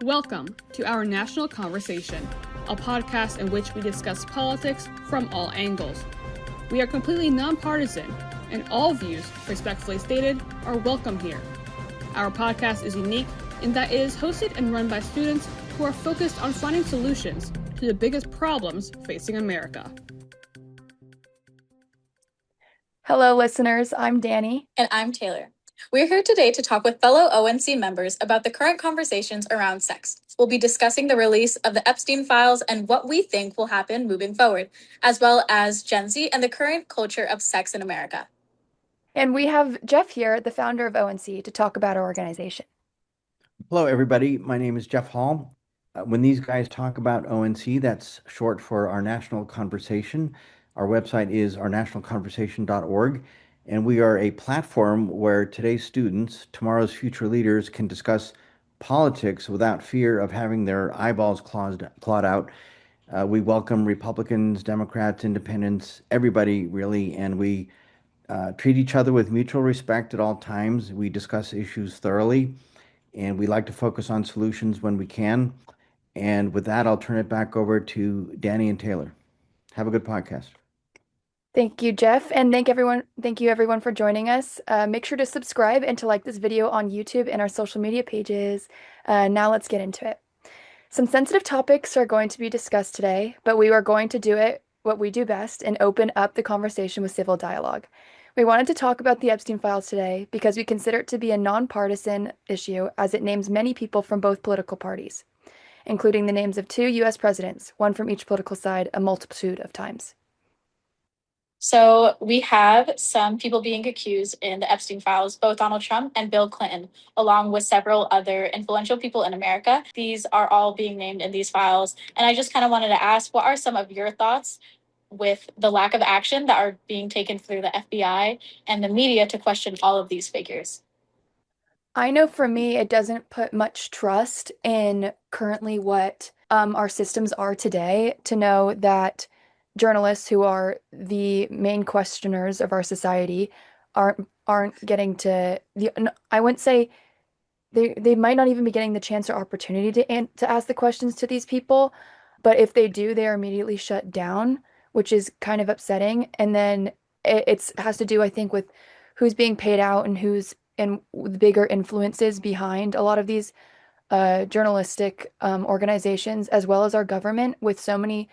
Welcome to our National Conversation, a podcast in which we discuss politics from all angles. We are completely nonpartisan, and all views, respectfully stated, are welcome here. Our podcast is unique in that it is hosted and run by students who are focused on finding solutions to the biggest problems facing America. Hello, listeners. I'm Danny. And I'm Taylor. We're here today to talk with fellow ONC members about the current conversations around sex. We'll be discussing the release of the Epstein files and what we think will happen moving forward, as well as Gen Z and the current culture of sex in America. And we have Jeff here, the founder of ONC, to talk about our organization. Hello, everybody. My name is Jeff Hall. When these guys talk about ONC, that's short for Our National Conversation. Our website is ournationalconversation.org, and we are a platform where today's students, tomorrow's future leaders, can discuss politics without fear of having their eyeballs clawed out. We welcome Republicans, Democrats, Independents, everybody really, and we treat each other with mutual respect at all times. We discuss issues thoroughly, and we like to focus on solutions when we can. And with that, I'll turn it back over to Danny and Taylor. Have a good podcast. Thank you, Jeff, and thank you everyone for joining us. Make sure to subscribe and to like this video on YouTube and our social media pages. Now let's get into it. Some sensitive topics are going to be discussed today, but we are going to do it what we do best and open up the conversation with civil dialogue. We wanted to talk about the Epstein files today because we consider it to be a nonpartisan issue as it names many people from both political parties, including the names of 2 U.S. presidents, one from each political side, a multitude of times. So we have some people being accused in the Epstein files, both Donald Trump and Bill Clinton, along with several other influential people in America. These are all being named in these files. And I just kind of wanted to ask, what are some of your thoughts with the lack of action that are being taken through the FBI and the media to question all of these figures? I know for me, it doesn't put much trust in currently what our systems are today to know that journalists who are the main questioners of our society aren't getting to I wouldn't say they might not even be getting the chance or opportunity to ask the questions to these people, but if they do, they are immediately shut down, which is kind of upsetting. And then it has to do, I think, with who's being paid out and who's and the bigger influences behind a lot of these journalistic organizations, as well as our government, with so many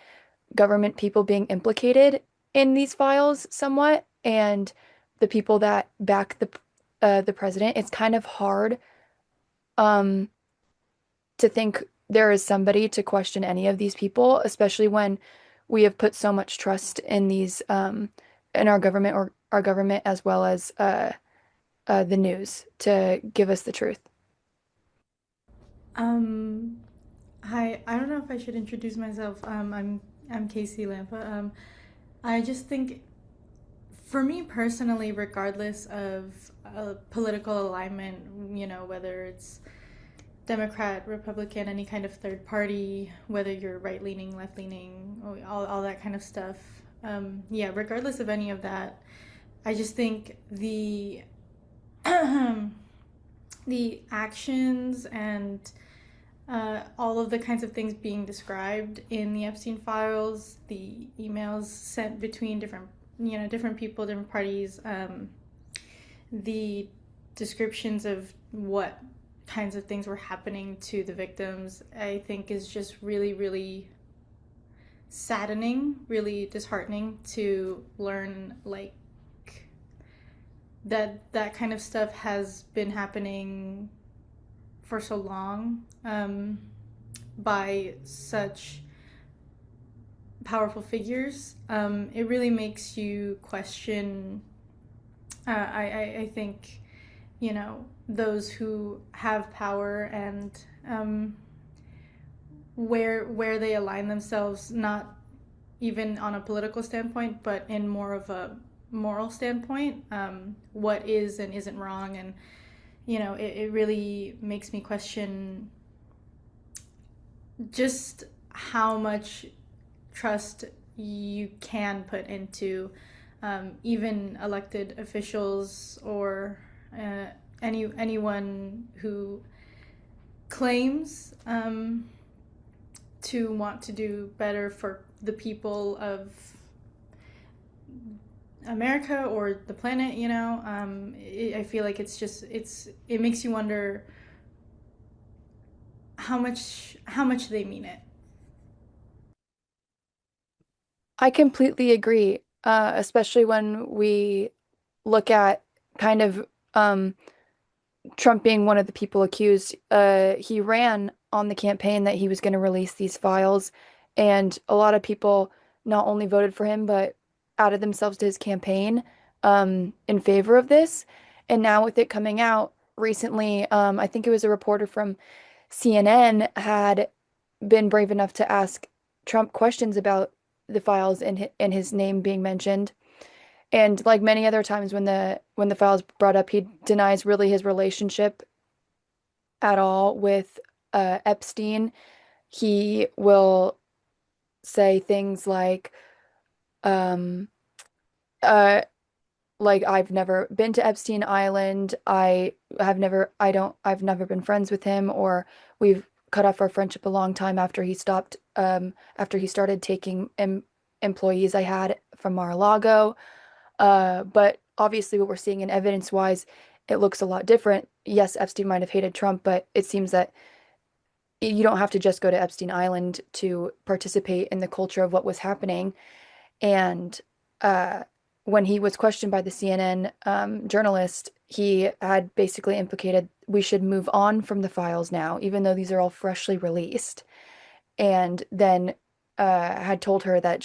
government people being implicated in these files somewhat, and the people that back the president. It's kind of hard to think there is somebody to question any of these people, especially when we have put so much trust in these in our government, or our government, as well as the news, to give us the truth. Hi, I don't know if I should introduce myself. I'm Casey Lampa. I just think, for me personally, regardless of political alignment, whether it's Democrat, Republican, any kind of third party, whether you're right-leaning, left-leaning, all that kind of stuff. Regardless of any of that, I just think the actions and all of the kinds of things being described in the Epstein files, the emails sent between different people, different parties, the descriptions of what kinds of things were happening to the victims, I think is just really, really saddening, really disheartening to learn, like, that kind of stuff has been happening for so long by such powerful figures. It really makes you question, I think, those who have power and where they align themselves, not even on a political standpoint, but in more of a moral standpoint, what is and isn't wrong. And it really makes me question just how much trust you can put into even elected officials or anyone who claims to want to do better for the people of America or the planet, I feel like it makes you wonder how much they mean it. I completely agree, especially when we look at kind of Trump being one of the people accused. He ran on the campaign that he was going to release these files, and a lot of people not only voted for him, but added themselves to his campaign in favor of this. And now with it coming out recently, I think it was a reporter from CNN had been brave enough to ask Trump questions about the files and his name being mentioned. And like many other times when the file's brought up, he denies really his relationship at all with Epstein. He will say things um, uh, like I've never been to Epstein Island. I've never been friends with him, or we've cut off our friendship a long time after he started taking employees I had from Mar-a-Lago. But obviously, what we're seeing in evidence-wise, it looks a lot different. Yes, Epstein might have hated Trump, but it seems that you don't have to just go to Epstein Island to participate in the culture of what was happening. And uh, when he was questioned by the CNN journalist, he had basically implicated we should move on from the files now, even though these are all freshly released. And then had told her that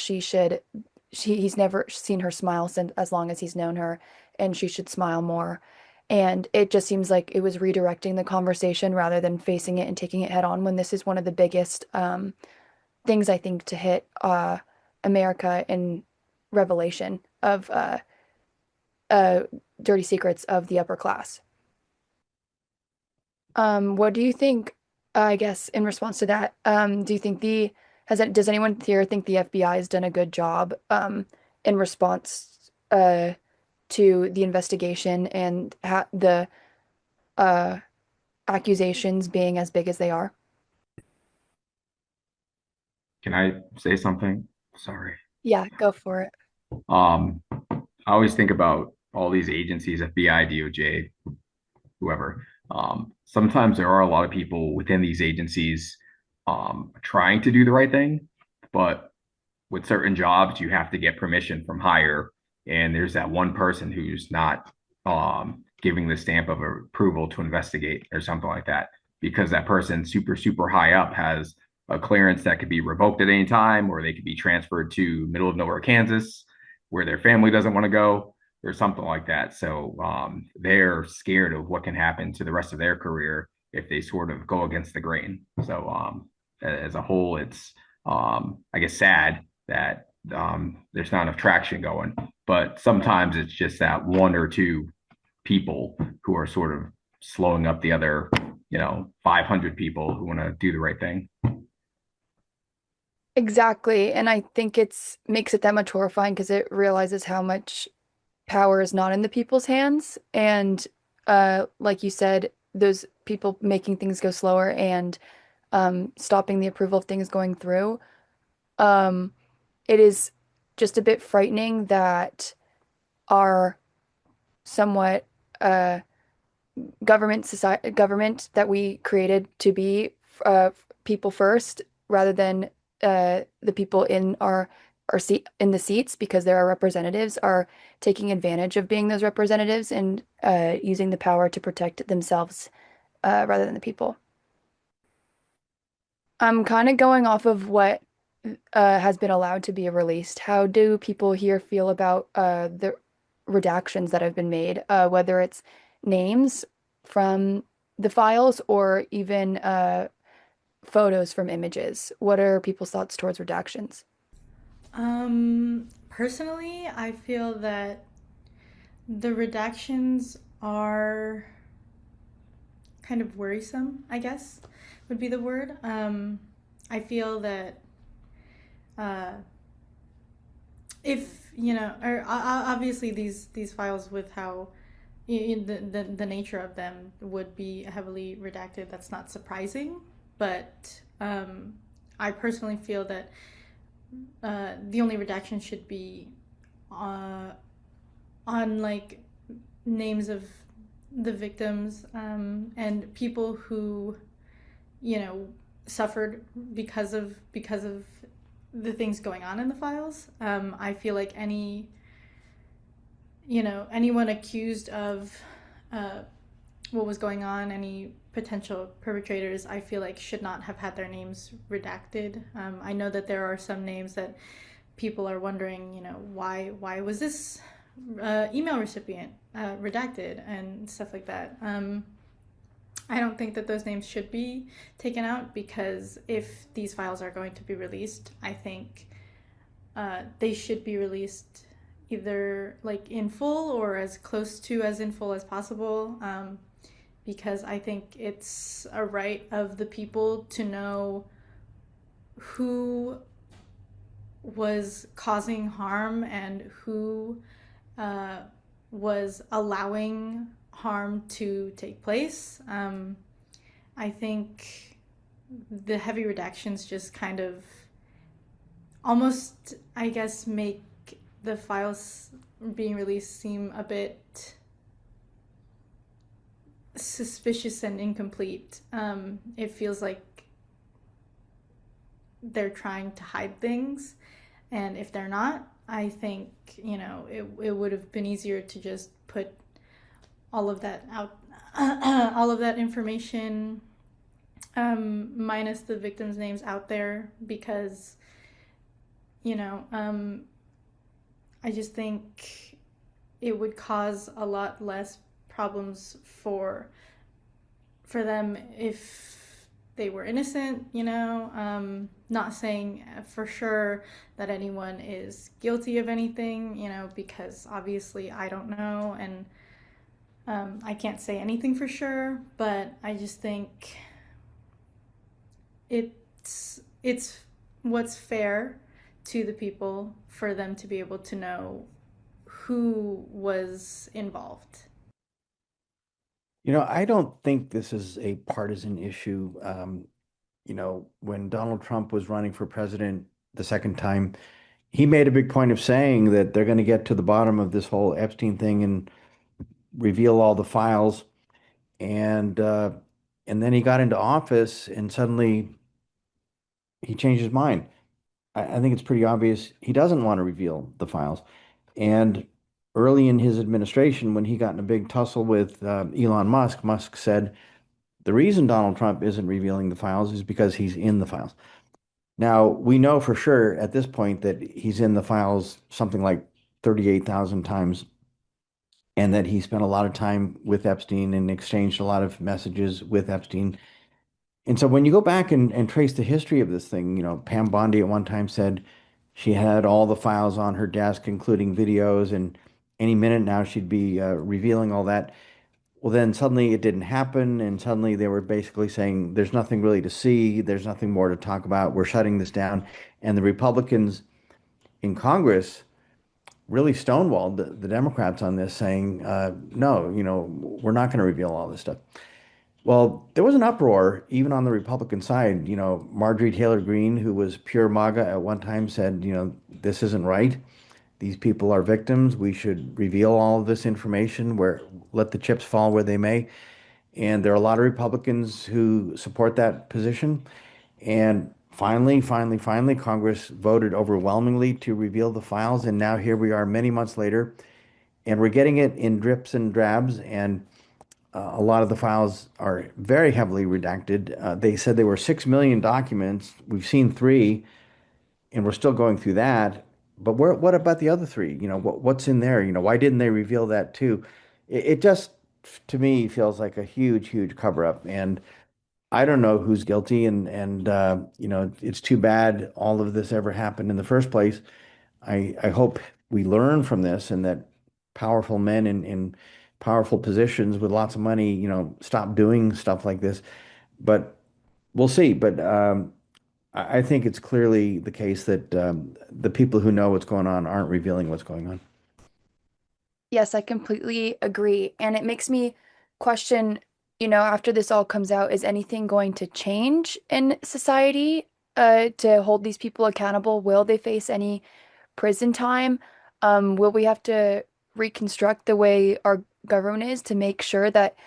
he's never seen her smile since as long as he's known her, and she should smile more. And it just seems like it was redirecting the conversation rather than facing it and taking it head on when this is one of the biggest things I think to hit America in revelation of uh, dirty secrets of the upper class. What do you think, I guess, in response to that, do you think does anyone here think the FBI has done a good job in response to the investigation and ha the uh, accusations being as big as they are? Can I say something? Sorry. Yeah, go for it. I always think about all these agencies, FBI, DOJ, whoever. Sometimes there are a lot of people within these agencies trying to do the right thing, but with certain jobs, you have to get permission from higher, and there's that one person who's not giving the stamp of approval to investigate or something like that, because that person super high up has a clearance that could be revoked at any time, or they could be transferred to middle of nowhere, Kansas, where their family doesn't want to go, or something like that. So they're scared of what can happen to the rest of their career if they sort of go against the grain. So as a whole, it's I guess sad that there's not enough traction going. But sometimes it's just that one or two people who are sort of slowing up the other, 500 people who want to do the right thing. Exactly. And I think it's makes it that much horrifying because it realizes how much power is not in the people's hands. And like you said, those people making things go slower and stopping the approval of things going through. Um, it is just a bit frightening that our somewhat uh, government that we created to be people first rather than the people in our seat in the seats because they're our representatives are taking advantage of being those representatives and using the power to protect themselves rather than the people. I'm kind of going off of what has been allowed to be released. How do people here feel about the redactions that have been made, whether it's names from the files or even photos from images? What are people's thoughts towards redactions? Personally, I feel that the redactions are kind of worrisome, I guess would be the word. I feel that uh, if, or obviously these files with how the nature of them would be heavily redacted. That's not surprising, but I personally feel that the only redaction should be uh, on like names of the victims and people who you know suffered because of the things going on in the files. I feel like anyone accused of uh, what was going on, any potential perpetrators, I feel like should not have had their names redacted. I know that there are some names that people are wondering, why was this email recipient redacted and stuff like that. I don't think that those names should be taken out because if these files are going to be released, I think they should be released either like in full or as close to as in full as possible, because I think it's a right of the people to know who was causing harm and who uh, was allowing harm to take place. I think the heavy redactions just kind of almost, I guess, make the files being released seem a bit suspicious and incomplete. It feels like they're trying to hide things, and if they're not, I think it would have been easier to just put all of that out, all of that information, minus the victims' names out there, because you know, I just think it would cause a lot less problems for them if they were innocent, not saying for sure that anyone is guilty of anything, because obviously I don't know, and I can't say anything for sure, but I just think it's what's fair to the people for them to be able to know who was involved. I don't think this is a partisan issue. When Donald Trump was running for president the second time, he made a big point of saying that they're going to get to the bottom of this whole Epstein thing and reveal all the files. And and then he got into office and suddenly he changed his mind. I think it's pretty obvious he doesn't want to reveal the files. And early in his administration, when he got in a big tussle with Elon Musk, Musk said, the reason Donald Trump isn't revealing the files is because he's in the files. Now, we know for sure at this point that he's in the files something like 38,000 times, and that he spent a lot of time with Epstein and exchanged a lot of messages with Epstein. And so when you go back and trace the history of this thing, Pam Bondi at one time said she had all the files on her desk, including videos, and any minute now she'd be revealing all that. Well, then suddenly it didn't happen, and suddenly they were basically saying there's nothing really to see, there's nothing more to talk about, we're shutting this down. And the Republicans in Congress really stonewalled the Democrats on this, saying, no, we're not going to reveal all this stuff. Well, there was an uproar even on the Republican side. Marjorie Taylor Greene, who was pure MAGA at one time, said, this isn't right. These people are victims. We should reveal all of this information, where let the chips fall where they may. And there are a lot of Republicans who support that position. And finally, Congress voted overwhelmingly to reveal the files. And now here we are many months later, and we're getting it in drips and drabs. And a lot of the files are very heavily redacted. They said there were 6 million documents. We've seen 3, and we're still going through that. But what about the other 3? What's in there? Why didn't they reveal that too? It just, to me, feels like a huge, huge cover up. And I don't know who's guilty. And it's too bad all of this ever happened in the first place. I hope we learn from this, and that powerful men in powerful positions with lots of money, stop doing stuff like this. But we'll see. But I think it's clearly the case that the people who know what's going on aren't revealing what's going on. Yes, I completely agree. And it makes me question, after this all comes out, is anything going to change in society to hold these people accountable? Will they face any prison time? Will we have to reconstruct the way our government is to make sure that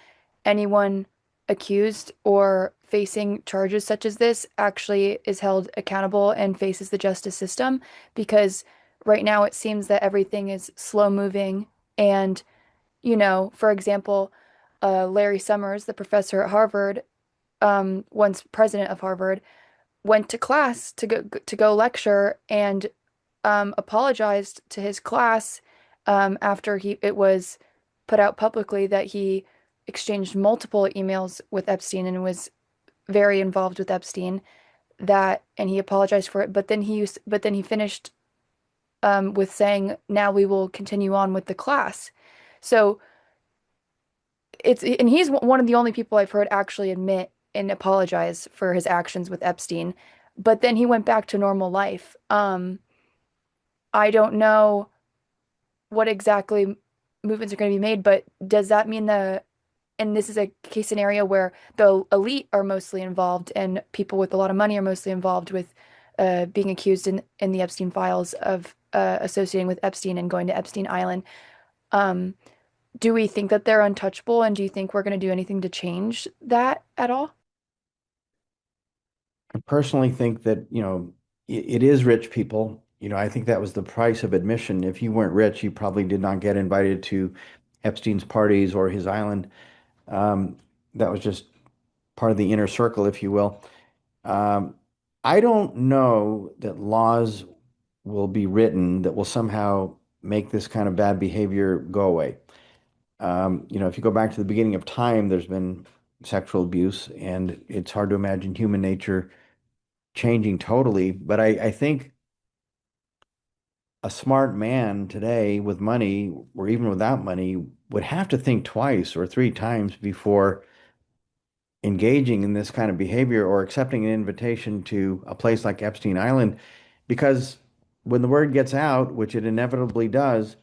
anyone accused or facing charges such as this actually is held accountable and faces the justice system? Because right now it seems that everything is slow moving. And, for example, Larry Summers, the professor at Harvard, once president of Harvard, went to class to go lecture and apologized to his class after it was put out publicly that he exchanged multiple emails with Epstein and was very involved with Epstein. And he apologized for it, but then he finished with saying, "Now we will continue on with the class." So and he's one of the only people I've heard actually admit and apologize for his actions with Epstein. But then he went back to normal life. I don't know what exactly movements are going to be made, but does that mean and this is a case scenario where the elite are mostly involved and people with a lot of money are mostly involved with being accused in the Epstein files of associating with Epstein and going to Epstein Island. Um, do we think that they're untouchable, and do you think we're going to do anything to change that at all? I personally think that, it is rich people. I think that was the price of admission. If you weren't rich, you probably did not get invited to Epstein's parties or his island. Um, that was just part of the inner circle, if you will. Um, I don't know that laws will be written that will somehow make this kind of bad behavior go away. If you go back to the beginning of time, there's been sexual abuse, and it's hard to imagine human nature changing totally. But I think a smart man today with money, or even without money, would have to think twice or three times before engaging in this kind of behavior or accepting an invitation to a place like Epstein Island, because when the word gets out, which it inevitably does,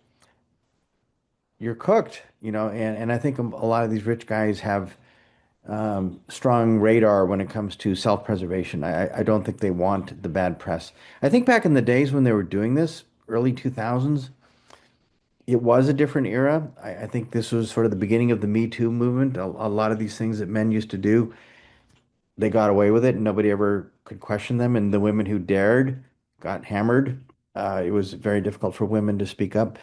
you're cooked, and I think a lot of these rich guys have strong radar when it comes to self-preservation. I don't think they want the bad press. I think back in the days when they were doing this, early 2000s, it was a different era. I think this was sort of the beginning of the Me Too movement. A lot of these things that men used to do, they got away with it and nobody ever could question them. And the women who dared got hammered. It was very difficult for women to speak up.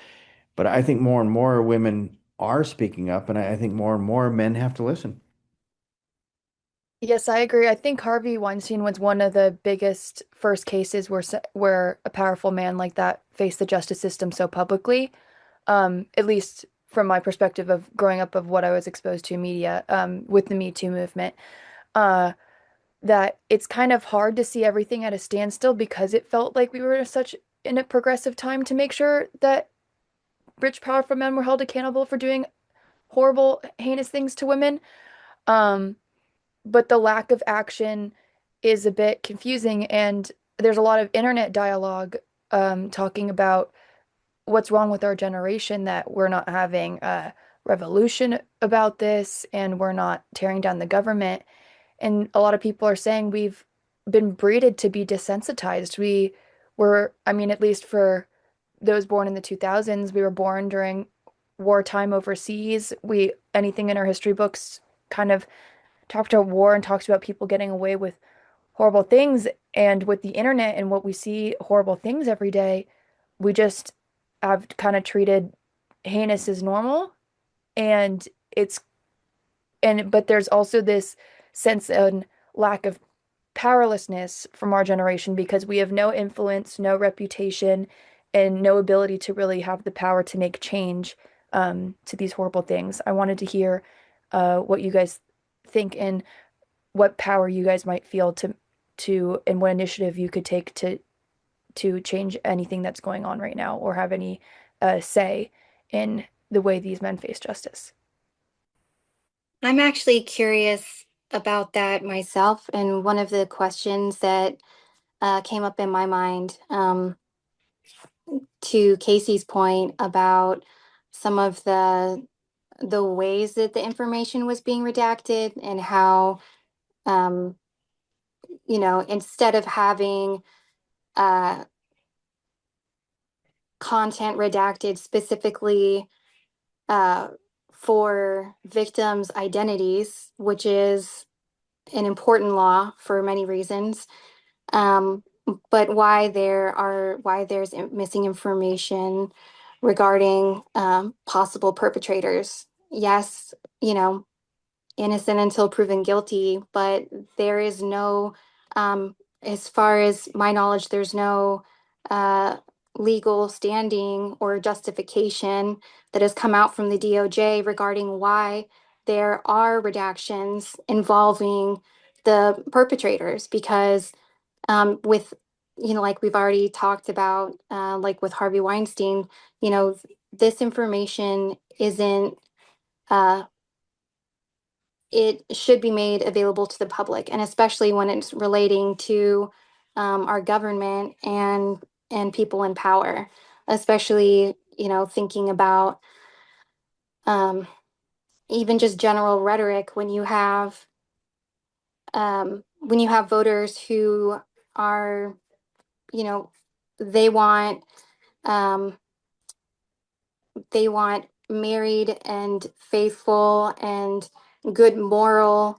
But I think more and more women are speaking up, and I think more and more men have to listen. Yes, I agree. I think Harvey Weinstein was one of the biggest first cases where a powerful man like that faced the justice system so publicly. At least from my perspective of growing up, of what I was exposed to in media, with the Me Too movement. Uh, that it's kind of hard to see everything at a standstill because it felt like we were in a progressive time to make sure that rich, powerful men were held accountable for doing horrible, heinous things to women. Um, but the lack of action is a bit confusing, and there's a lot of internet dialogue talking about what's wrong with our generation, that we're not having a revolution about this and we're not tearing down the government. And a lot of people are saying we've been breeded to be desensitized. I mean, at least for those born in the 2000s, we were born during wartime overseas. Anything in our history books kind of talked about war and talks about people getting away with horrible things. And with the internet and what we see horrible things every day, we just have kind of treated heinous as normal. And it's but there's also this sense and lack of powerlessness from our generation because we have no influence, no reputation, and no ability to really have the power to make change to these horrible things. I wanted to hear what you guys think and what power you guys might feel and what initiative you could take to change anything that's going on right now or have any say in the way these men face justice. I'm actually curious about that myself. And one of the questions that came up in my mind, to Casey's point about some of the ways that the information was being redacted and how um, instead of having uh, content redacted specifically uh, for victims' identities, which is an important law for many reasons. Um, but why there's missing information regarding possible perpetrators. Yes, innocent until proven guilty, but there is no, um, as far as my knowledge, there's no uh, legal standing or justification that has come out from the DOJ regarding why there are redactions involving the perpetrators. Because with, like we've already talked about, like with Harvey Weinstein, you know, this information isn't. Uh, it should be made available to the public, and especially when it's relating to our government and people in power, especially thinking about um, even just general rhetoric when you have voters who are you know they want um, they want married and faithful and good moral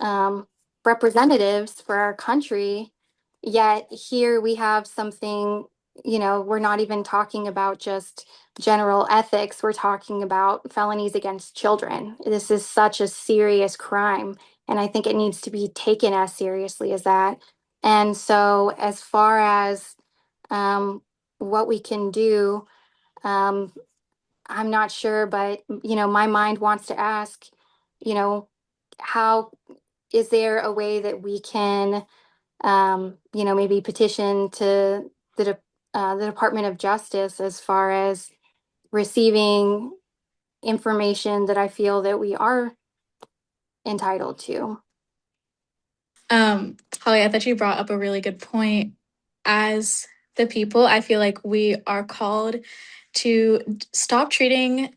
um, representatives for our country. Yet here we have something, we're not even talking about just general ethics. We're talking about felonies against children. This is such a serious crime. And I think it needs to be taken as seriously as that. And so, as far as what we can do, um, I'm not sure, but, my mind wants to ask, you know, how is there a way that we can, maybe petition to the Department of Justice as far as receiving information that I feel that we are entitled to? Holly, I thought you brought up a really good point. As the people, I feel like we are called to stop treating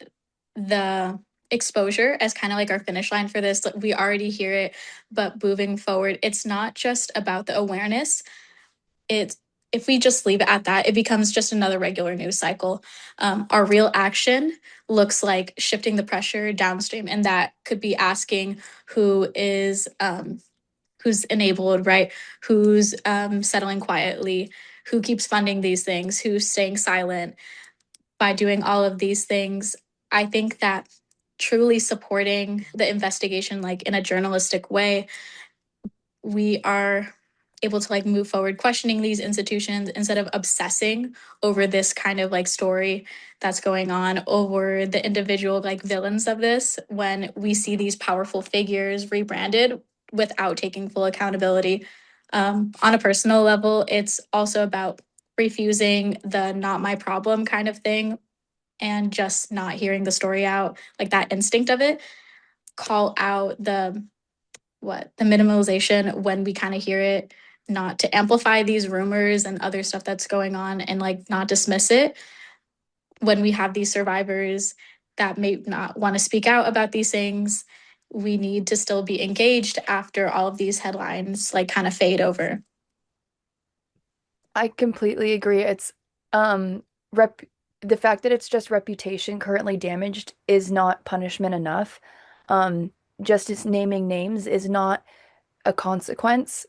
the exposure as kind of like our finish line for this. Like, we already hear it, but moving forward, it's not just about the awareness. It's if we just leave it at that, it becomes just another regular news cycle. Our real action looks like shifting the pressure downstream, and that could be asking who's enabled, right? Who's settling quietly, who keeps funding these things, who's staying silent. By doing all of these things, I think that truly supporting the investigation, like in a journalistic way, we are able to like move forward questioning these institutions instead of obsessing over this kind of like story that's going on over the individual like villains of this when we see these powerful figures rebranded without taking full accountability. On a personal level, it's also about refusing the not my problem kind of thing and just not hearing the story out, like that instinct of it. Call out the minimalization when we kind of hear it, not to amplify these rumors and other stuff that's going on, and like not dismiss it when we have these survivors that may not want to speak out about these things. We need to still be engaged after all of these headlines like kind of fade over. I completely agree. It's rep the fact that it's just reputation currently damaged is not punishment enough. Just as naming names is not a consequence.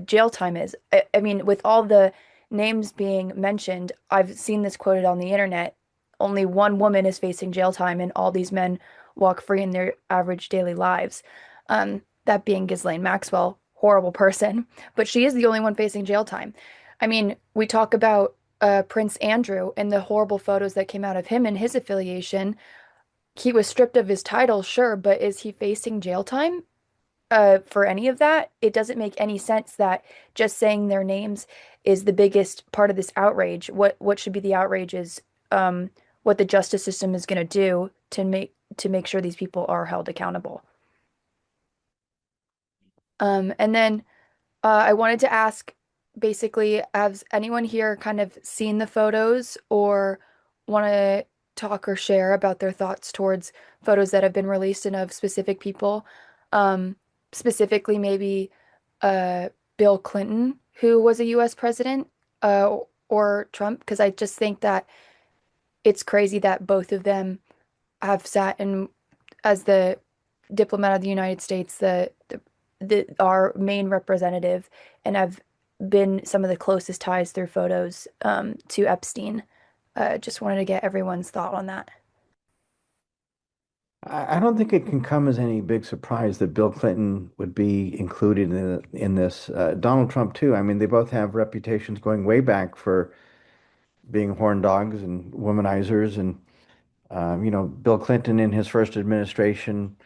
Jail time is. I mean, with all the names being mentioned, I've seen this quoted on the internet. Only one woman is facing jail time, and all these men walk free in their average daily lives. That being Ghislaine Maxwell, horrible person, but she is the only one facing jail time. I mean, we talk about Prince Andrew and the horrible photos that came out of him and his affiliation. He was stripped of his title, sure, but is he facing jail time? For any of that? It doesn't make any sense that just saying their names is the biggest part of this outrage. What should be the outrage is what the justice system is going to do to make sure these people are held accountable. And then I wanted to ask, basically, has anyone here kind of seen the photos or want to talk or share about their thoughts towards photos that have been released and of specific people. Um, Specifically, maybe Bill Clinton, who was a US president, or Trump, because I just think that it's crazy that both of them have sat in as the diplomat of the United States, our main representative, and have been some of the closest ties through photos to Epstein. Just wanted to get everyone's thought on that. I don't think it can come as any big surprise that Bill Clinton would be included in this. Donald Trump too. I mean, they both have reputations going way back for being horn dogs and womanizers, and Bill Clinton in his first administration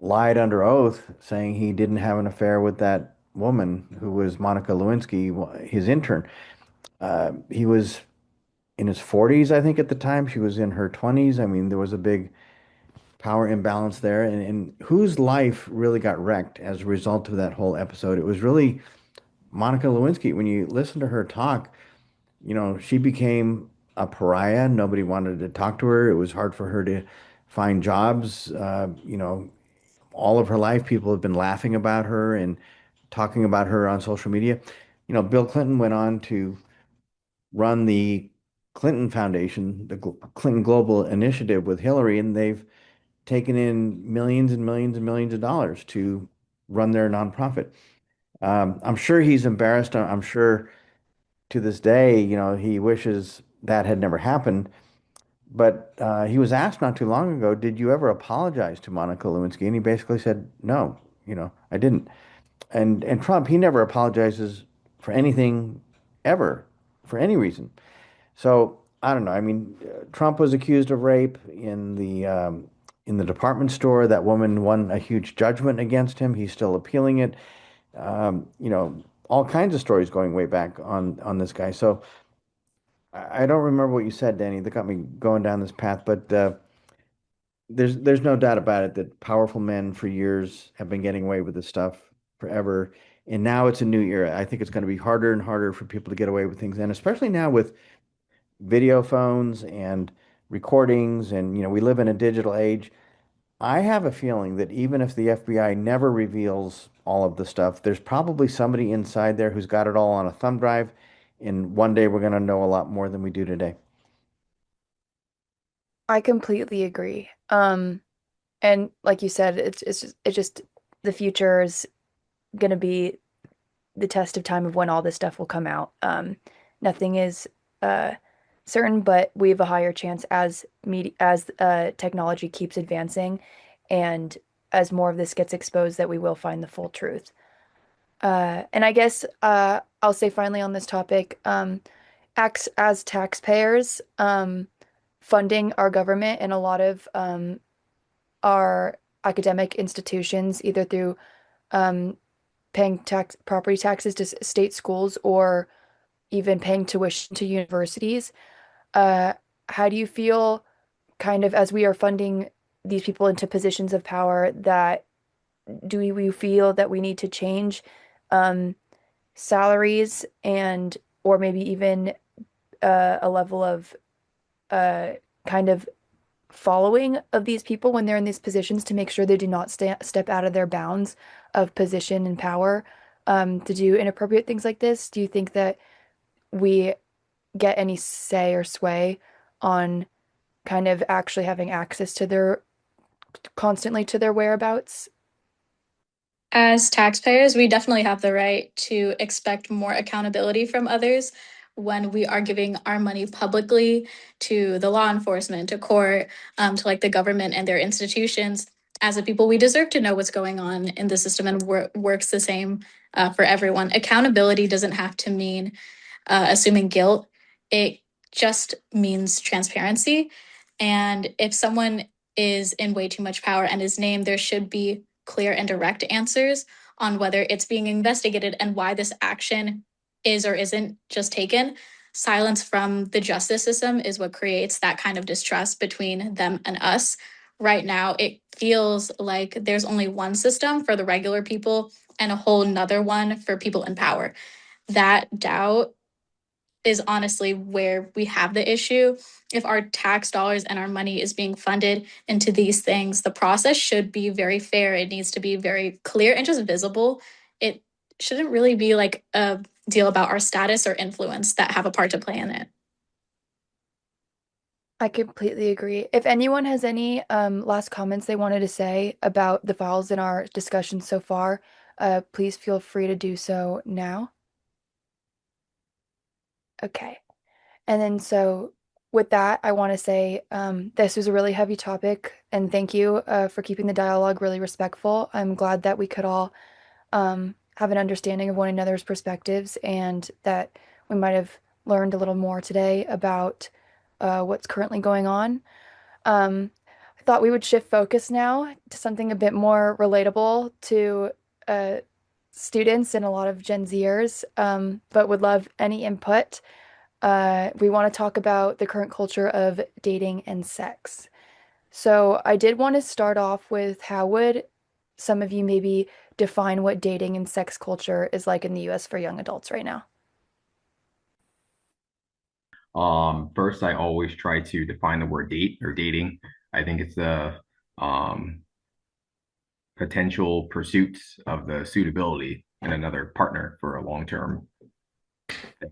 lied under oath, saying he didn't have an affair with that woman who was Monica Lewinsky, his intern. He was in his 40s, I think, at the time. She was in her 20s. I mean, there was a big power imbalance there, and whose life really got wrecked as a result of that whole episode. It was really Monica Lewinsky. When you listen to her talk, she became a pariah. Nobody wanted to talk to her. It was hard for her to find jobs. All of her life, people have been laughing about her and talking about her on social media. Bill Clinton went on to run the Clinton Foundation, the Clinton Global Initiative with Hillary, and they've taken in millions and millions and millions of dollars to run their nonprofit. I'm sure he's embarrassed. I'm sure to this day, he wishes that had never happened. But he was asked not too long ago, "Did you ever apologize to Monica Lewinsky?" And he basically said, "No, I didn't." And Trump, he never apologizes for anything ever, for any reason. So I don't know. I mean, Trump was accused of rape in the department store. That woman won a huge judgment against him. He's still appealing it. All kinds of stories going way back on this guy. So I don't remember what you said, Danny. That got me going down this path. But there's no doubt about it that powerful men for years have been getting away with this stuff forever. And now it's a new era. I think it's going to be harder and harder for people to get away with things. And especially now with video phones and recordings, and we live in a digital age. I have a feeling that even if the FBI never reveals all of the stuff, there's probably somebody inside there who's got it all on a thumb drive, and one day we're going to know a lot more than we do today. I completely agree. And like you said, it's just the future is gonna be the test of time of when all this stuff will come out. Nothing is uh, certain, but we have a higher chance as technology keeps advancing, and as more of this gets exposed, that we will find the full truth. And I guess I'll say finally on this topic, acts as taxpayers, funding our government and a lot of our academic institutions, either through um, paying property taxes to state schools or even paying tuition to universities. Uh, how do you feel, kind of, as we are funding these people into positions of power, that we feel that we need to change um, salaries and or maybe even a level of uh, kind of following of these people when they're in these positions to make sure they do not step out of their bounds of position and power to do inappropriate things like this? Do you think that we get any say or sway on kind of actually having access to their constantly to their whereabouts? As taxpayers, we definitely have the right to expect more accountability from others when we are giving our money publicly to the law enforcement, to court, to like the government and their institutions. As a people, we deserve to know what's going on in the system and works the same for everyone. Accountability doesn't have to mean assuming guilt. It just means transparency. And if someone is in way too much power and is named, there should be clear and direct answers on whether it's being investigated and why this action is or isn't just taken. Silence from the justice system is what creates that kind of distrust between them and us. Right now, it feels like there's only one system for the regular people and a whole nother one for people in power. That doubt is honestly where we have the issue. If our tax dollars and our money is being funded into these things, the process should be very fair. It needs to be very clear and just visible. It shouldn't really be like a deal about our status or influence that have a part to play in it. I completely agree. If anyone has any last comments they wanted to say about the files in our discussion so far, please feel free to do so now. Okay. And then so with that, I want to say this was a really heavy topic, and thank you for keeping the dialogue really respectful. I'm glad that we could all have an understanding of one another's perspectives and that we might have learned a little more today about what's currently going on. I thought we would shift focus now to something a bit more relatable to uh, students and a lot of Gen Zers, but would love any input. We want to talk about the current culture of dating and sex. So I did want to start off with how would some of you maybe define what dating and sex culture is like in the US for young adults right now? First, I always try to define the word date or dating. I think it's the um, potential pursuits of the suitability in another partner for a long term thing.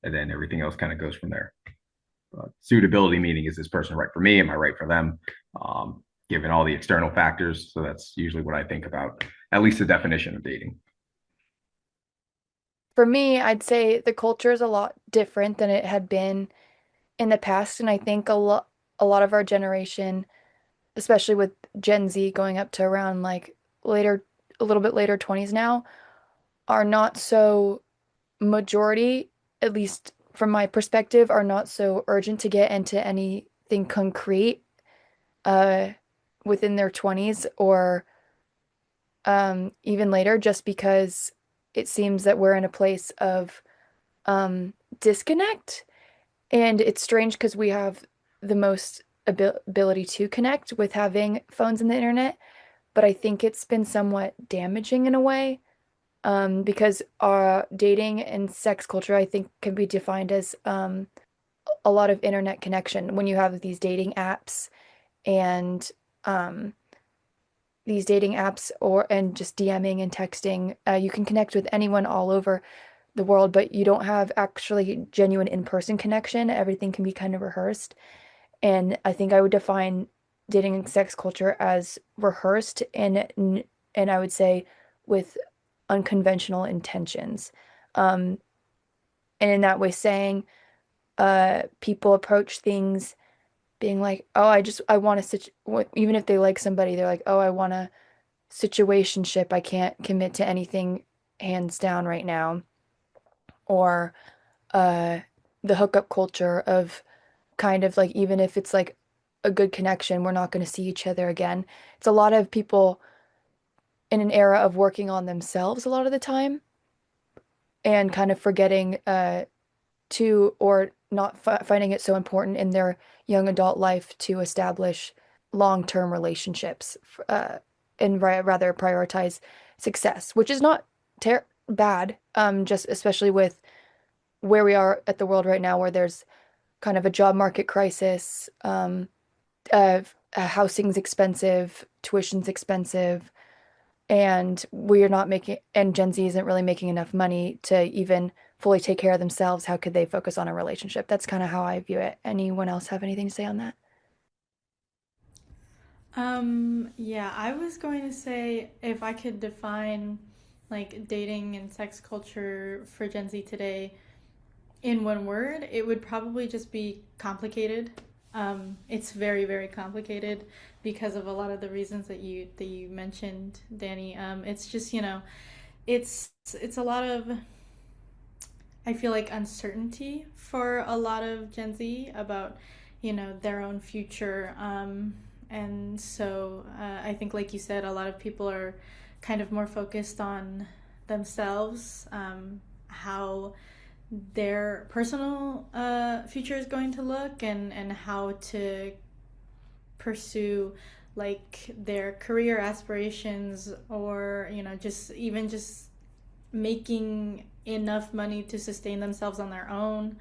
And then everything else kind of goes from there. Suitability meaning, is this person right for me? Am I right for them? Given all the external factors. So that's usually what I think about, at least the definition of dating. For me, I'd say the culture is a lot different than it had been in the past, and I think a lot of our generation, especially with Gen Z going up to around like later a little bit later 20s now, are not so majority, at least from my perspective, are not so urgent to get into anything concrete uh within their 20s or even later, just because it seems that we're in a place of disconnect. And it's strange because we have the most ability to connect with having phones and the internet, but I think it's been somewhat damaging in a way, because our dating and sex culture, I think, can be defined as a lot of internet connection. When you have and um, these dating apps or and just DMing and texting, you can connect with anyone all over the world, but you don't have actually genuine in-person connection. Everything can be kind of rehearsed. And I think I would define dating and sex culture as rehearsed and I would say with unconventional intentions. Um, and in that way saying, people approach things being like, oh, I want to even if they like somebody, they're like, oh, I want a situationship. I can't commit to anything hands down right now. Or uh the hookup culture of kind of like even if it's like a good connection, we're not going to see each other again. It's a lot of people in an era of working on themselves a lot of the time and kind of forgetting to or not finding it so important in their young adult life to establish long-term relationships and rather prioritize success, which is not bad, just especially with where we are at the world right now, where there's kind of a job market crisis, housing's expensive, tuition's expensive, and we're not making, and Gen Z isn't really making enough money to even fully take care of themselves. How could they focus on a relationship? That's kind of how I view it. Anyone else have anything to say on that? Yeah, I was going to say if I could define like dating and sex culture for Gen Z today in one word, it would probably just be complicated. It's very, very complicated because of a lot of the reasons that you mentioned, Danny. It's just, it's a lot of, I feel like, uncertainty for a lot of Gen Z about, their own future. And so I think, like you said, a lot of people are kind of more focused on themselves, how their personal future is going to look, and how to pursue like their career aspirations, or just even just making enough money to sustain themselves on their own.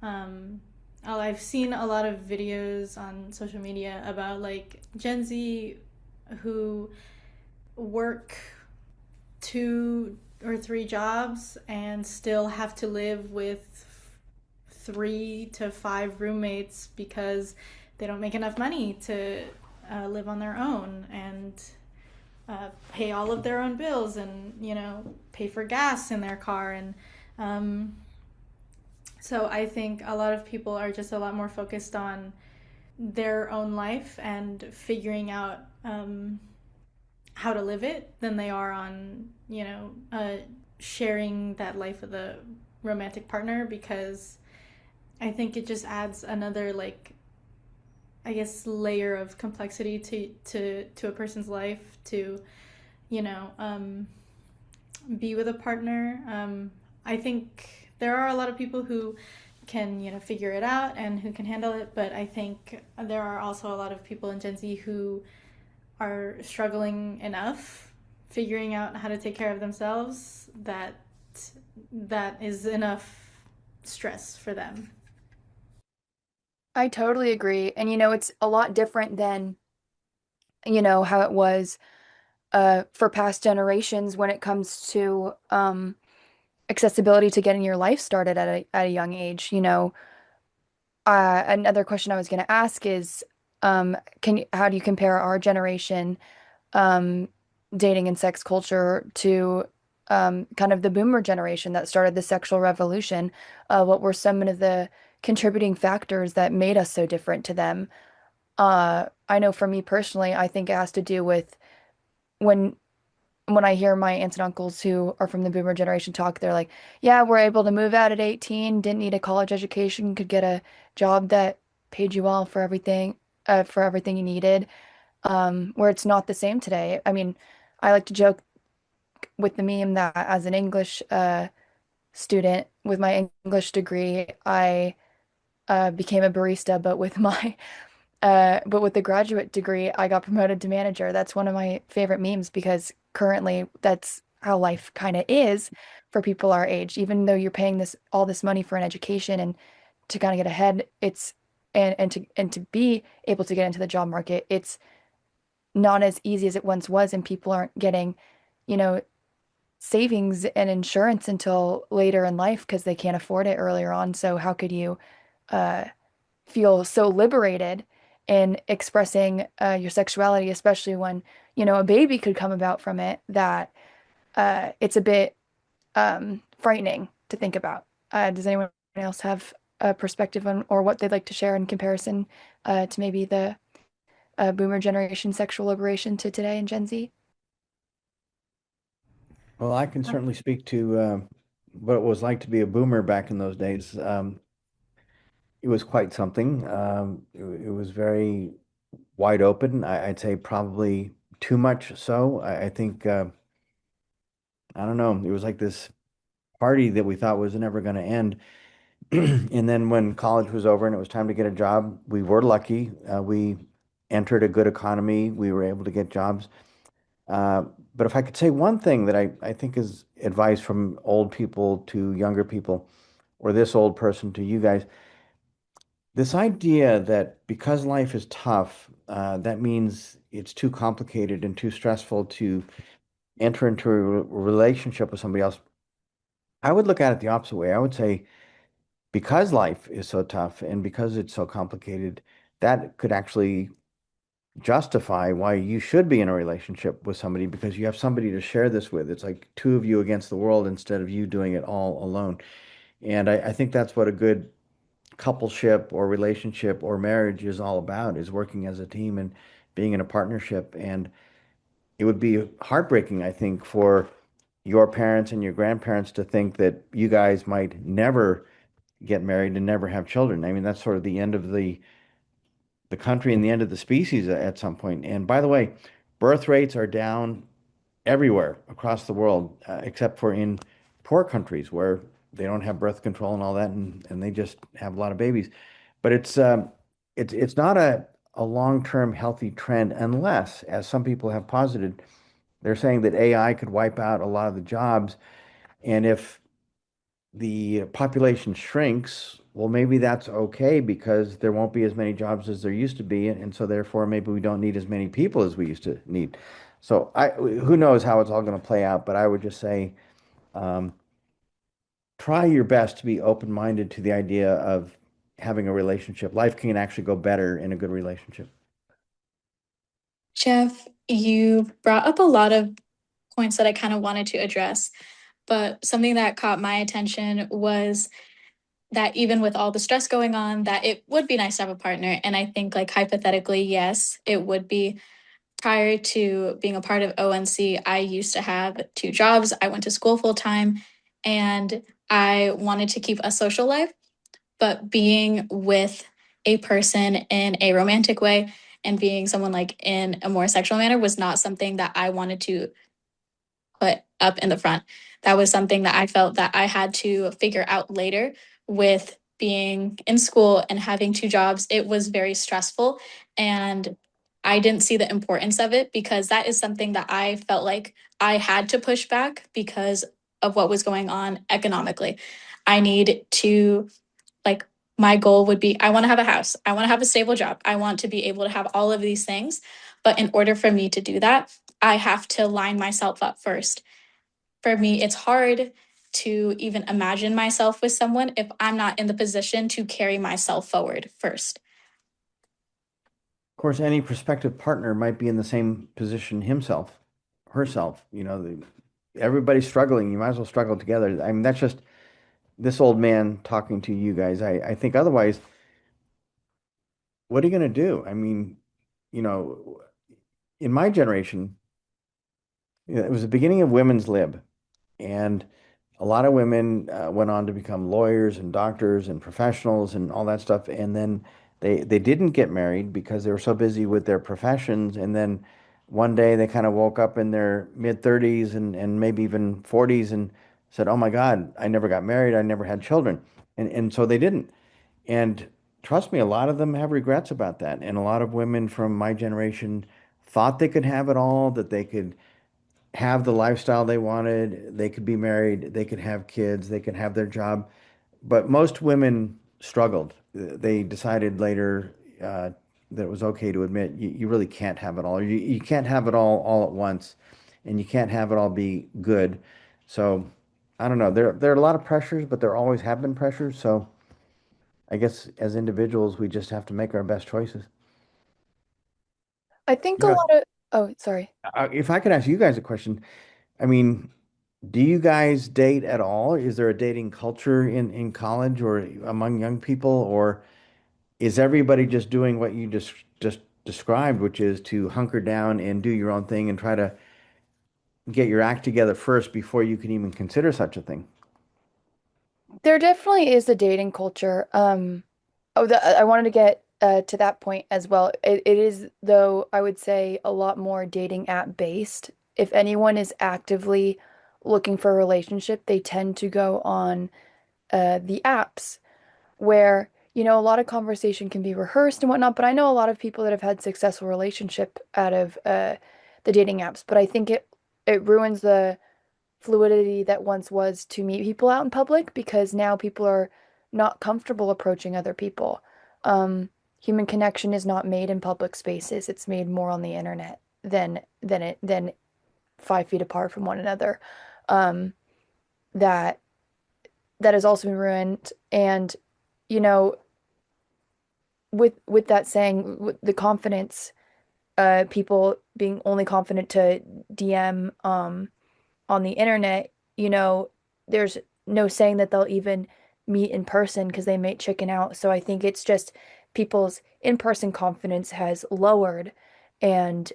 Um, I've seen a lot of videos on social media about like Gen Z who work 2 or 3 jobs and still have to live with 3 to 5 roommates because they don't make enough money to live on their own and pay all of their own bills and pay for gas in their car and um, so I think a lot of people are just a lot more focused on their own life and figuring out how to live it than they are on sharing that life with a romantic partner, because I think it just adds another, like, I guess, layer of complexity to a person's life to you know be with a partner. I think there are a lot of people who can figure it out and who can handle it, but I think there are also a lot of people in Gen Z who are struggling enough figuring out how to take care of themselves that is enough stress for them. I totally agree. And it's a lot different than, how it was for past generations when it comes to accessibility to getting your life started at a young age. Another question I was going to ask is, how do you compare our generation um, dating and sex culture to kind of the boomer generation that started the sexual revolution? What were some of the contributing factors that made us so different to them? I know for me personally, I think it has to do with when when I hear my aunts and uncles who are from the boomer generation talk, they're like, yeah, we're able to move out at 18, didn't need a college education, could get a job that paid you well for everything you needed. Where it's not the same today. I mean, I like to joke with the meme that as an English student with my English degree, I became a barista, but with my but with the graduate degree, I got promoted to manager. That's one of my favorite memes because currently that's how life kind of is for people our age. Even though you're paying this all this money for an education and to kind of get ahead, it's and to be able to get into the job market, it's not as easy as it once was, and people aren't getting, you know, savings and insurance until later in life because they can't afford it earlier on. So how could you uh feel so liberated in expressing your sexuality, especially when, a baby could come about from it, that it's a bit frightening to think about. Does anyone else have a perspective on or what they'd like to share in comparison to maybe the boomer generation sexual liberation to today in Gen Z? Well, I can certainly speak to what it was like to be a boomer back in those days. It was quite something. It was very wide open. I'd say probably too much so. I think, I don't know, it was like this party that we thought was never going to end. And then when college was over and it was time to get a job, we were lucky. We entered a good economy. We were able to get jobs. Uh, but if I could say one thing that I think is advice from old people to younger people, or this old person to you guys, this idea that because life is tough, that means it's too complicated and too stressful to enter into a relationship with somebody else. I would look at it the opposite way. I would say, because life is so tough and because it's so complicated, that could actually justify why you should be in a relationship with somebody, because you have somebody to share this with. It's like two of you against the world instead of you doing it all alone. And I think that's what a good coupleship or relationship or marriage is all about, is working as a team and being in a partnership. And it would be heartbreaking, I think, for your parents and your grandparents to think that you guys might never get married and never have children. I mean, that's sort of the end of the country and the end of the species at some point. And by the way, birth rates are down everywhere across the world, except for in poor countries where they don't have birth control and all that, and they just have a lot of babies. But it's not a long-term healthy trend unless, as some people have posited, they're saying that AI could wipe out a lot of the jobs. And if the population shrinks, well, maybe that's okay because there won't be as many jobs as there used to be, and so therefore maybe we don't need as many people as we used to need. So who knows how it's all going to play out, but I would just say, um, try your best to be open-minded to the idea of having a relationship. Life can actually go better in a good relationship. Jeff, you brought up a lot of points that I kind of wanted to address, but something that caught my attention was that even with all the stress going on, that it would be nice to have a partner. And I think, like, hypothetically, yes, it would be. Prior to being a part of ONC, I used to have two jobs. I went to school full time and I wanted to keep a social life, but being with a person in a romantic way and being someone like in a more sexual manner was not something that I wanted to put up in the front. That was something that I felt that I had to figure out later with being in school and having two jobs. It was very stressful and I didn't see the importance of it because that is something that I felt like I had to push back because of what was going on economically. I need to, like, my goal would be I want to have a house. I want to have a stable job. I want to be able to have all of these things. But in order for me to do that, I have to line myself up first. For me, it's hard to even imagine myself with someone if I'm not in the position to carry myself forward first. Of course, any prospective partner might be in the same position himself, herself. Everybody's struggling. You might as well struggle together. I mean, that's just this old man talking to you guys. I think otherwise, what are you going to do? I mean, you know, in my generation, it was the beginning of women's lib, and a lot of women went on to become lawyers and doctors and professionals and all that stuff. And then they didn't get married because they were so busy with their professions. And then one day they kind of woke up in their mid 30s and maybe even 40s and said, "Oh my God, I never got married. I never had children." And so they didn't. And trust me, a lot of them have regrets about that. And a lot of women from my generation thought they could have it all, that they could have the lifestyle they wanted, they could be married, they could have kids, they could have their job. But most women struggled. They decided later that it was okay to admit you really can't have it all. You can't have it all at once, and you can't have it all be good. So I don't know. There are a lot of pressures, but there always have been pressures. So I guess as individuals, we just have to make our best choices. I think a You know, lot of, oh, sorry. if I could ask you guys a question, I mean, do you guys date at all? Is there a dating culture in college or among young people, or is everybody just doing what you just described, which is to hunker down and do your own thing and try to get your act together first before you can even consider such a thing? There definitely is a dating culture. I wanted to get to that point as well. It is, though, I would say a lot more dating app based. If anyone is actively looking for a relationship, they tend to go on the apps where, a lot of conversation can be rehearsed and whatnot. But I know a lot of people that have had successful relationship out of the dating apps. But I think it ruins the fluidity that once was to meet people out in public because now people are not comfortable approaching other people. Human connection is not made in public spaces. It's made more on the internet than 5 feet apart from one another. Um, that that has also been ruined. And you know, with that saying, with the confidence, people being only confident to DM on the internet, there's no saying that they'll even meet in person because they may chicken out. So I think it's just people's in-person confidence has lowered and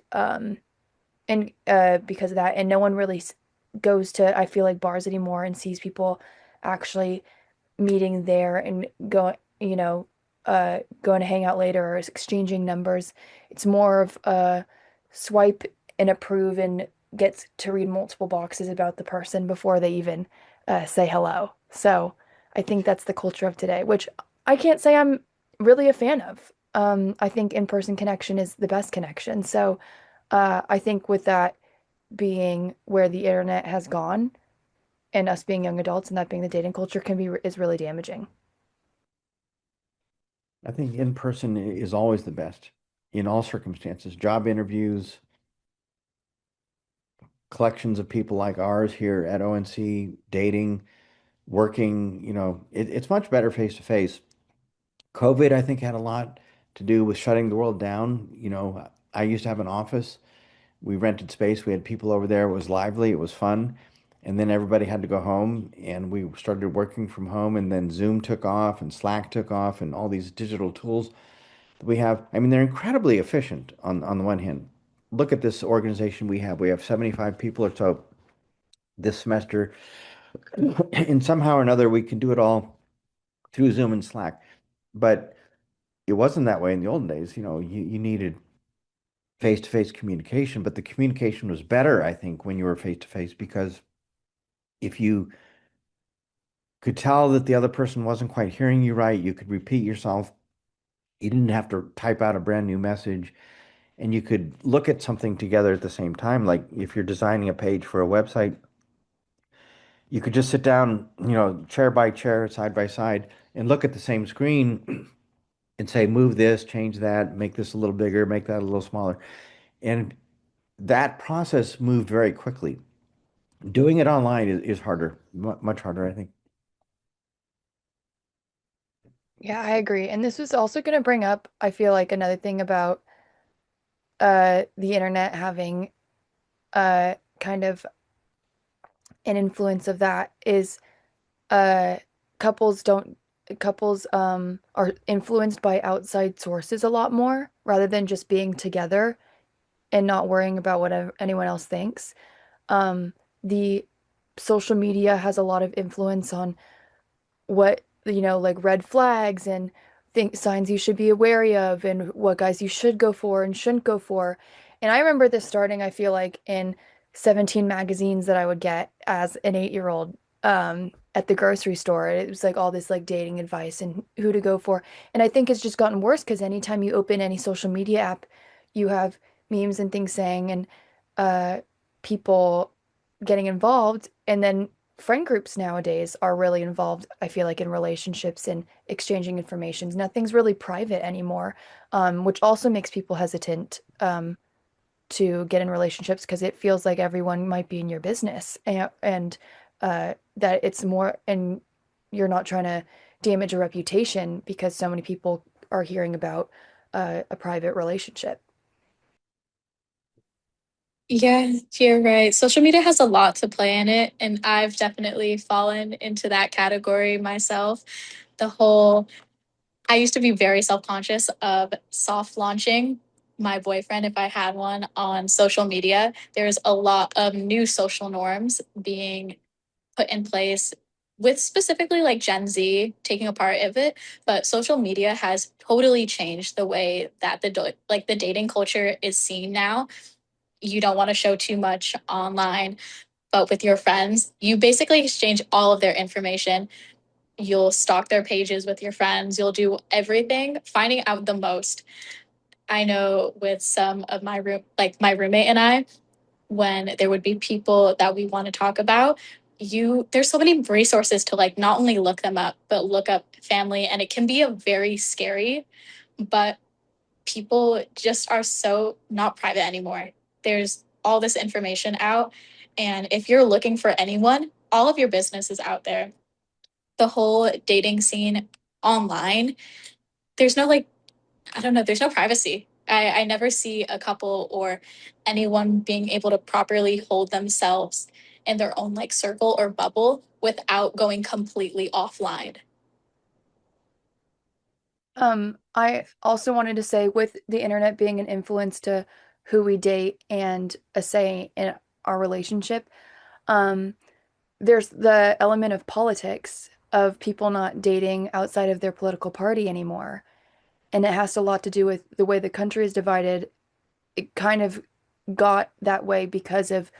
because of that, and no one really goes to, I feel like, bars anymore and sees people actually meeting there and going to hang out later or exchanging numbers. It's more of a swipe and approve and gets to read multiple boxes about the person before they even say hello. So I think that's the culture of today, which I can't say I'm really a fan of. I think in-person connection is the best connection. So I think with that being where the internet has gone, and us being young adults and that being the dating culture can be is really damaging. I think in person is always the best in all circumstances. Job interviews, collections of people like ours here at ONC, dating, working, it's much better face to face. COVID, I think, had a lot to do with shutting the world down. I used to have an office. We rented space. We had people over there. It was lively. It was fun. And then everybody had to go home, and we started working from home. And then Zoom took off, and Slack took off, and all these digital tools that we have. I mean, they're incredibly efficient on the one hand. Look at this organization we have. We have 75 people or so this semester. And somehow or another, we can do it all through Zoom and Slack. But it wasn't that way in the olden days. You needed face-to-face communication, but the communication was better, I think, when you were face-to-face because if you could tell that the other person wasn't quite hearing you right, you could repeat yourself. You didn't have to type out a brand new message, and you could look at something together at the same time. Like if you're designing a page for a website, you could just sit down, chair by chair, side by side, and look at the same screen and say, move this, change that, make this a little bigger, make that a little smaller. And that process moved very quickly. Doing it online is harder, much harder, I think. Yeah, I agree. And this was also going to bring up, I feel like, another thing about the internet having kind of an influence of that is uh couples don't couples are influenced by outside sources a lot more rather than just being together and not worrying about what anyone else thinks. The social media has a lot of influence on what, like red flags and think signs you should be wary of and what guys you should go for and shouldn't go for. And I remember this starting, I feel like, in 17 magazines that I would get as an 8-year-old at the grocery store. It was like all this like dating advice and who to go for. And I think it's just gotten worse because anytime you open any social media app, you have memes and things saying and uh people getting involved, and then friend groups nowadays are really involved, I feel like, in relationships and exchanging information. Nothing's really private anymore, which also makes people hesitant to get in relationships because it feels like everyone might be in your business and that it's more, and you're not trying to damage a reputation because so many people are hearing about a private relationship. Yeah, you're right. Social media has a lot to play in it, and I've definitely fallen into that category myself. The whole, I used to be very self-conscious of soft launching my boyfriend if I had one on social media. There's a lot of new social norms being put in place with specifically like Gen Z taking a part of it, but social media has totally changed the way that like the dating culture is seen now. You don't want to show too much online, but with your friends, you basically exchange all of their information. You'll stalk their pages with your friends. You'll do everything, finding out the most. I know with some of like my roommate and I, when there would be people that we want to talk about, there's so many resources to like not only look them up, but look up family. And it can be a very scary, but people just are so not private anymore. There's all this information out. And if you're looking for anyone, all of your business is out there. The whole dating scene online, there's no like, I don't know, there's no privacy. I never see a couple or anyone being able to properly hold themselves in their own like circle or bubble without going completely offline. I also wanted to say, with the internet being an influence to who we date and a say in our relationship, um, there's the element of politics of people not dating outside of their political party anymore. And it has a lot to do with the way the country is divided. It kind of got that way because of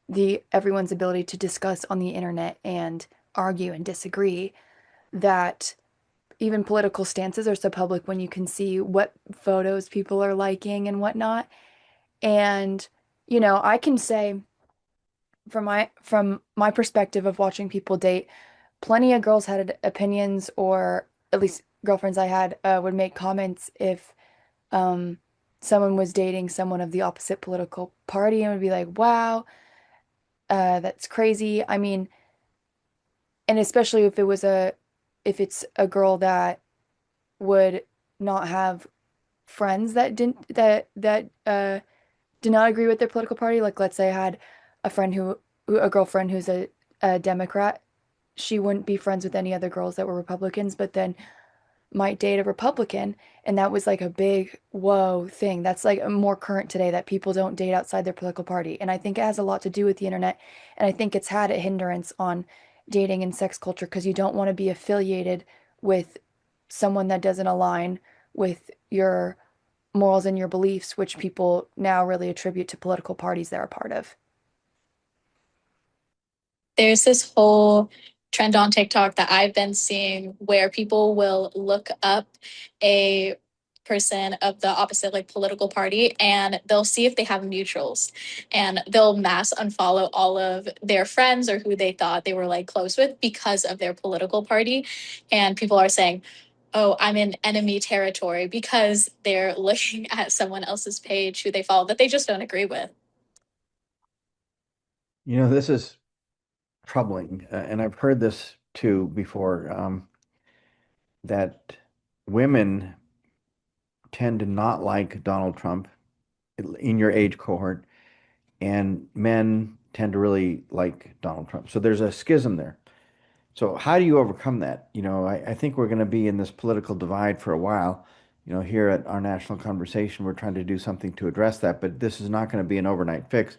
the everyone's ability to discuss on the internet and argue and disagree, that even political stances are so public when you can see what photos people are liking and whatnot. And, I can say from my perspective of watching people date, plenty of girls had opinions, or at least girlfriends I had would make comments if um, someone was dating someone of the opposite political party, and would be like, "Wow, that's crazy." I mean, and especially if it's a girl that would not have friends that did not agree with their political party. Like, let's say I had a girlfriend who's a Democrat. She wouldn't be friends with any other girls that were Republicans, but then might date a Republican. And that was like a big whoa thing. That's like more current today, that people don't date outside their political party. And I think it has a lot to do with the internet. And I think it's had a hindrance on dating and sex culture, because you don't want to be affiliated with someone that doesn't align with your morals and your beliefs, which people now really attribute to political parties they're a part of. There's this whole trend on TikTok that I've been seeing where people will look up a person of the opposite like political party and they'll see if they have neutrals, and they'll mass unfollow all of their friends or who they thought they were like close with because of their political party. And people are saying, oh, I'm in enemy territory because they're looking at someone else's page who they follow that they just don't agree with. This is troubling, and I've heard this too before, that women tend to not like Donald Trump in your age cohort, and men tend to really like Donald Trump. So there's a schism there. So how do you overcome that? I think we're going to be in this political divide for a while. Here at our national conversation, we're trying to do something to address that, but this is not going to be an overnight fix.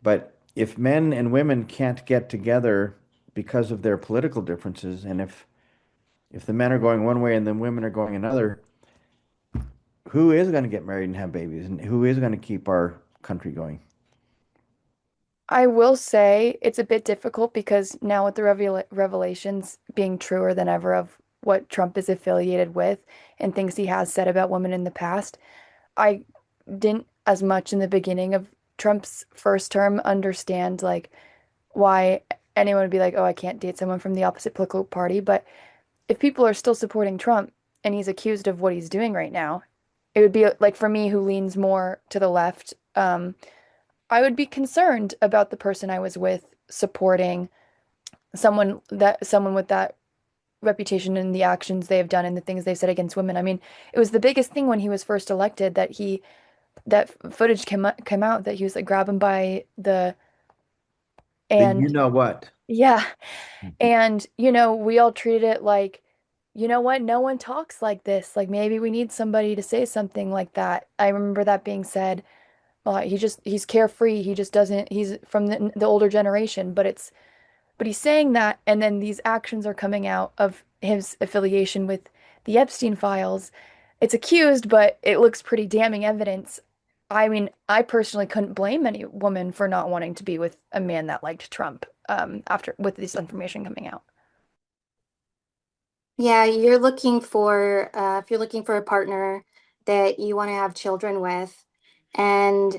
But if men and women can't get together because of their political differences, and if the men are going one way and the women are going another, who is going to get married and have babies, and who is going to keep our country going? I will say it's a bit difficult, because now with the revelations being truer than ever of what Trump is affiliated with and things he has said about women in the past, I didn't as much in the beginning of Trump's first term understand like why anyone would be like, "Oh, I can't date someone from the opposite political party." But if people are still supporting Trump and he's accused of what he's doing right now, it would be like, for me, who leans more to the left, I would be concerned about the person I was with supporting someone with that reputation and the actions they have done and the things they've said against women. I mean, it was the biggest thing when he was first elected that footage came out that he was like grab him by the The and you know what? yeah, and we all treated it like, you know what, no one talks like this. Like, maybe we need somebody to say something like that. I remember that being said. He's carefree. He just doesn't, he's from the older generation, but he's saying that, and then these actions are coming out of his affiliation with the Epstein files. It's accused, but it looks pretty damning evidence. I mean, I personally couldn't blame any woman for not wanting to be with a man that liked Trump, after with this information coming out. Yeah, you're looking for if you're looking for a partner that you want to have children with, and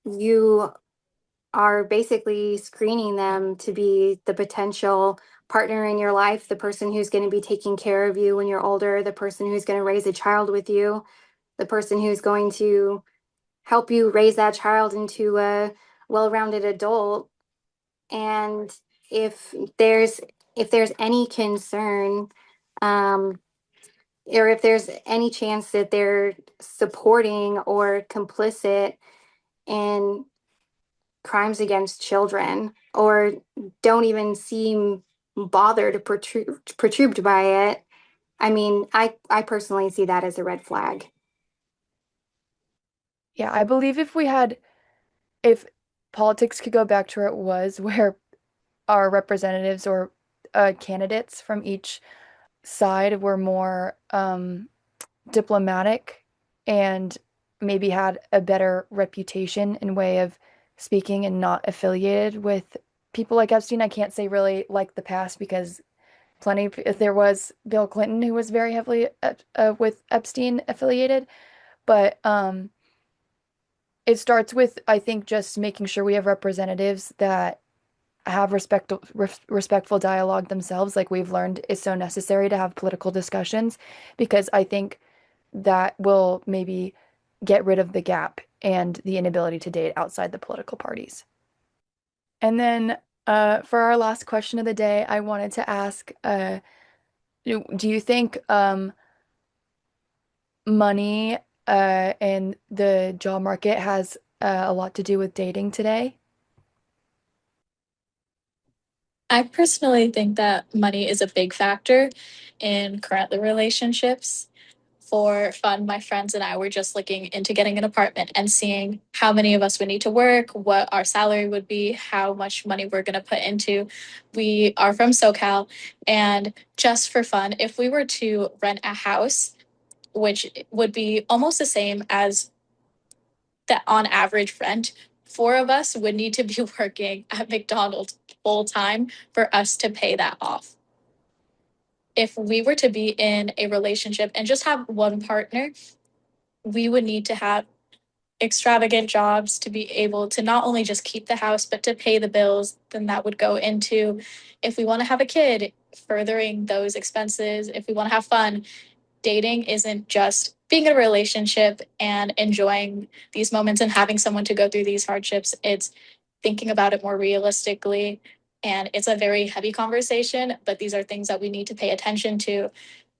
you are basically screening them to be the potential partner in your life, the person who's going to be taking care of you when you're older, the person who's going to raise a child with you, the person who's going to help you raise that child into a well-rounded adult. And if there's if there's any concern, um, or if there's any chance that they're supporting or complicit in crimes against children, or don't even seem bothered or perturbed by it, I mean, I personally see that as a red flag. Yeah, I believe if politics could go back to where it was, where our representatives or candidates from each side were more diplomatic and maybe had a better reputation in way of speaking and not affiliated with people like Epstein. I can't say really like the past, because if there was Bill Clinton who was very heavily with Epstein affiliated, but It starts with, I think, just making sure we have representatives that have respectful dialogue themselves. Like we've learned is so necessary to have political discussions, because I think that will maybe get rid of the gap and the inability to date outside the political parties. And then for our last question of the day, I wanted to ask, do you think money and the job market has a lot to do with dating today? I personally think that money is a big factor in current relationships. For fun, my friends and I were just looking into getting an apartment and seeing how many of us would need to work, what our salary would be, how much money we're going to put into. We are from SoCal, and just for fun, if we were to rent a house, which would be almost the same as the on average rent, four of us would need to be working at McDonald's full time for us to pay that off. If we were to be in a relationship and just have one partner, we would need to have extravagant jobs to be able to not only just keep the house, but to pay the bills. Then that would go into, if we want to have a kid, furthering those expenses. If we want to have fun, dating isn't just being in a relationship and enjoying these moments and having someone to go through these hardships. It's thinking about it more realistically. And it's a very heavy conversation, but these are things that we need to pay attention to.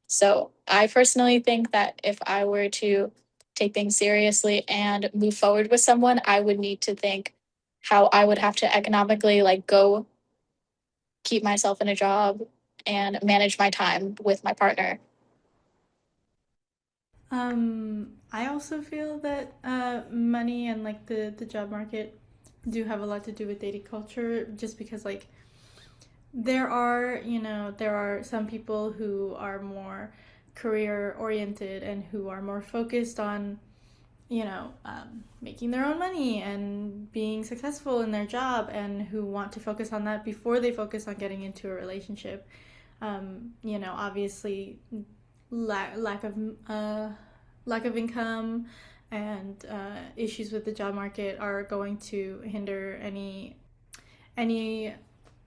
So I personally think that if I were to take things seriously and move forward with someone, I would need to think how I would have to economically like go keep myself in a job and manage my time with my partner. I also feel that money and like the job market do have a lot to do with dating culture, just because like there are some people who are more career oriented and who are more focused on making their own money and being successful in their job, and who want to focus on that before they focus on getting into a relationship. Obviously, lack of income and issues with the job market are going to hinder any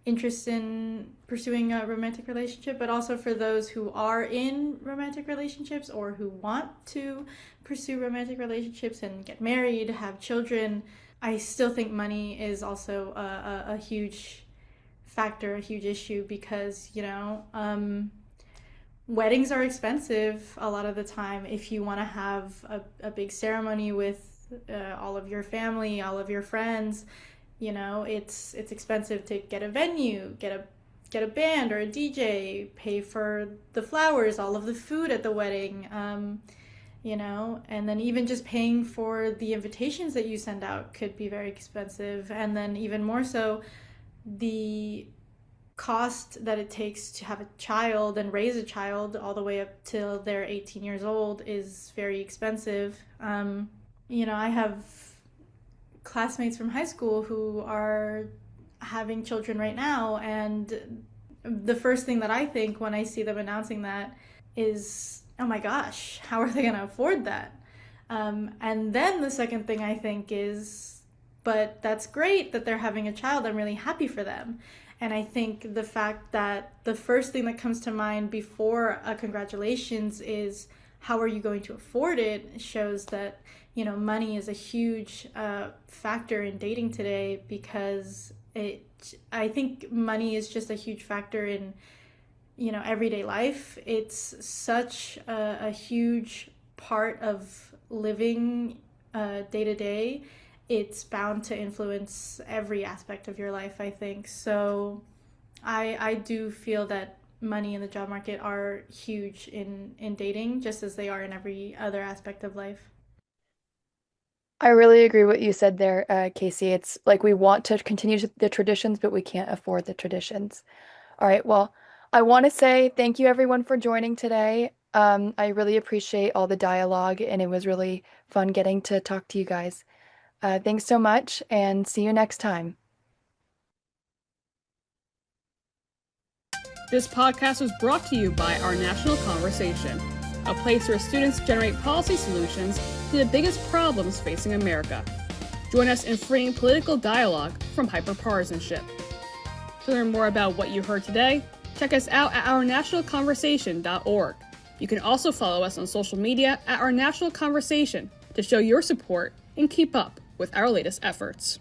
interest in pursuing a romantic relationship. But also for those who are in romantic relationships or who want to pursue romantic relationships and get married, have children, I still think money is also a huge factor, a huge issue, because weddings are expensive a lot of the time. If you want to have a big ceremony with all of your family, all of your friends, it's expensive to get a venue, get a band or a DJ, pay for the flowers, all of the food at the wedding, and then even just paying for the invitations that you send out could be very expensive. And then even more so, the cost that it takes to have a child and raise a child all the way up till they're 18 years old is very expensive. I have classmates from high school who are having children right now, and the first thing that I think when I see them announcing that is, oh my gosh, how are they going to afford that? And then the second thing I think is, but that's great that they're having a child. I'm really happy for them. And I think the fact that the first thing that comes to mind before a congratulations is, how are you going to afford it, shows that money is a huge factor in dating today, because I think money is just a huge factor in everyday life. It's such a huge part of living day to day. It's bound to influence every aspect of your life, I think. So I do feel that money and the job market are huge in dating, just as they are in every other aspect of life. I really agree with what you said there, Casey. It's like we want to continue the traditions, but we can't afford the traditions. All right, well, I want to say thank you everyone for joining today. I really appreciate all the dialogue, and it was really fun getting to talk to you guys. Thanks so much, and see you next time. This podcast was brought to you by Our National Conversation, a place where students generate policy solutions to the biggest problems facing America. Join us in freeing political dialogue from hyperpartisanship. To learn more about what you heard today, check us out at ournationalconversation.org. You can also follow us on social media at Our National Conversation to show your support and keep up with our latest efforts.